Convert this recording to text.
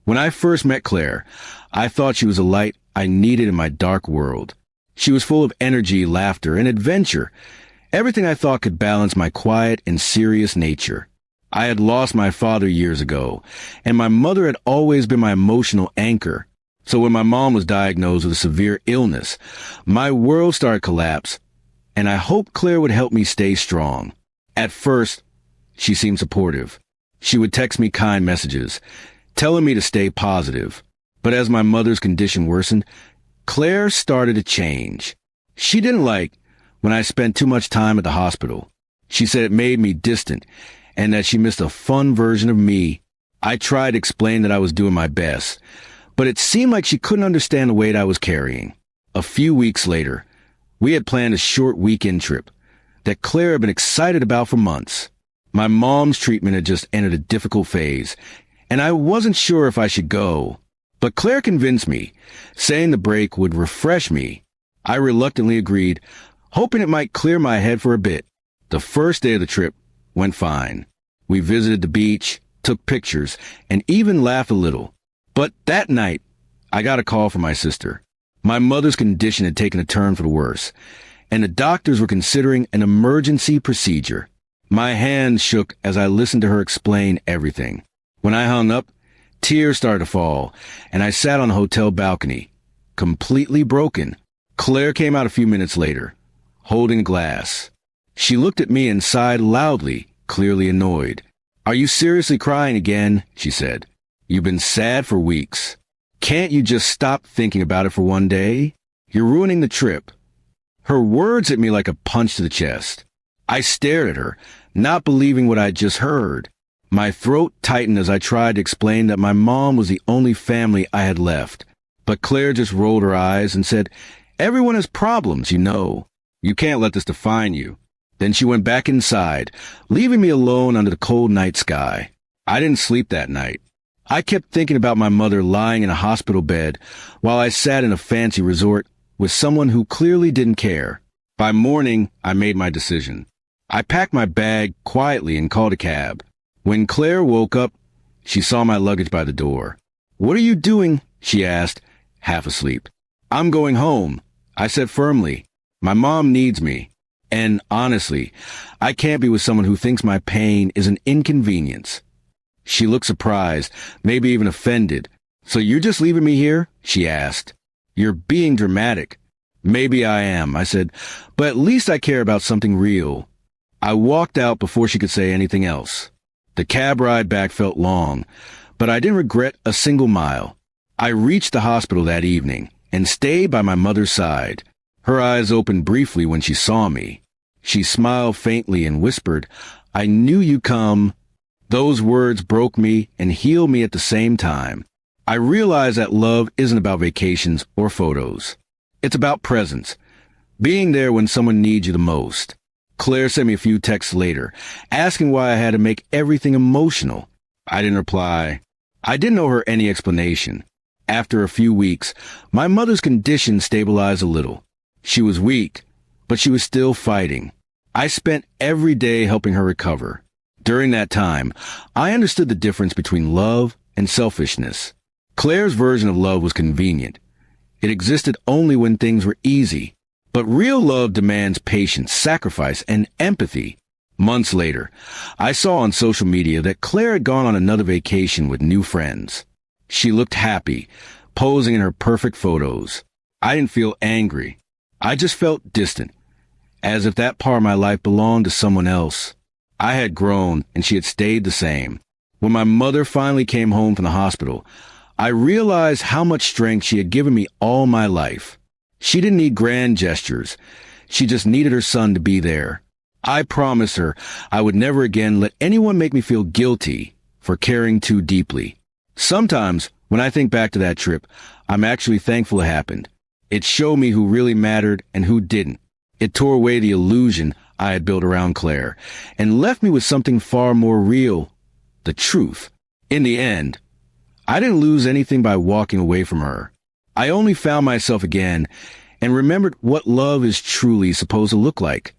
When I first met Claire, I thought she was a light I needed in my dark world. She was full of energy, laughter, and adventure, everything I thought could balance my quiet and serious nature. I had lost my father years ago, and my mother had always been my emotional anchor. So when my mom was diagnosed with a severe illness, my world started to collapse, and I hoped Claire would help me stay strong. At first, she seemed supportive. She would text me kind messages, telling me to stay positive. But as my mother's condition worsened, Claire started to change. She didn't like when I spent too much time at the hospital. She said it made me distant and that she missed a fun version of me. I tried to explain that I was doing my best, but it seemed like she couldn't understand the weight I was carrying. A few weeks later, we had planned a short weekend trip that Claire had been excited about for months. My mom's treatment had just entered a difficult phase, and I wasn't sure if I should go. But Claire convinced me, saying the break would refresh me. I reluctantly agreed, hoping it might clear my head for a bit. The first day of the trip went fine. We visited the beach, took pictures, and even laughed a little. But that night, I got a call from my sister. My mother's condition had taken a turn for the worse, and the doctors were considering an emergency procedure. My hands shook as I listened to her explain everything. When I hung up, tears started to fall, and I sat on the hotel balcony, completely broken. Claire came out a few minutes later, holding a glass. She looked at me and sighed loudly, clearly annoyed. "Are you seriously crying again?" she said. "You've been sad for weeks. Can't you just stop thinking about it for one day? You're ruining the trip." Her words hit me like a punch to the chest. I stared at her, not believing what I'd just heard. My throat tightened as I tried to explain that my mom was the only family I had left. But Claire just rolled her eyes and said, "Everyone has problems, you know. You can't let this define you." Then she went back inside, leaving me alone under the cold night sky. I didn't sleep that night. I kept thinking about my mother lying in a hospital bed while I sat in a fancy resort with someone who clearly didn't care. By morning, I made my decision. I packed my bag quietly and called a cab. When Claire woke up, she saw my luggage by the door. "What are you doing?" she asked, half asleep. "I'm going home," I said firmly. "My mom needs me. And honestly, I can't be with someone who thinks my pain is an inconvenience." She looked surprised, maybe even offended. "So you're just leaving me here?" she asked. "You're being dramatic." "Maybe I am," I said, "but at least I care about something real." I walked out before she could say anything else. The cab ride back felt long, but I didn't regret a single mile. I reached the hospital that evening and stayed by my mother's side. Her eyes opened briefly when she saw me. She smiled faintly and whispered, "I knew you'd come." Those words broke me and healed me at the same time. I realized that love isn't about vacations or photos. It's about presence, being there when someone needs you the most. Claire sent me a few texts later, asking why I had to make everything emotional. I didn't reply. I didn't owe her any explanation. After a few weeks, my mother's condition stabilized a little. She was weak, but she was still fighting. I spent every day helping her recover. During that time, I understood the difference between love and selfishness. Claire's version of love was convenient. It existed only when things were easy. But real love demands patience, sacrifice, and empathy. Months later, I saw on social media that Claire had gone on another vacation with new friends. She looked happy, posing in her perfect photos. I didn't feel angry. I just felt distant, as if that part of my life belonged to someone else. I had grown, and she had stayed the same. When my mother finally came home from the hospital, I realized how much strength she had given me all my life. She didn't need grand gestures. She just needed her son to be there. I promised her I would never again let anyone make me feel guilty for caring too deeply. Sometimes, when I think back to that trip, I'm actually thankful it happened. It showed me who really mattered and who didn't. It tore away the illusion I had built around Claire and left me with something far more real, the truth. In the end, I didn't lose anything by walking away from her. I only found myself again and remembered what love is truly supposed to look like.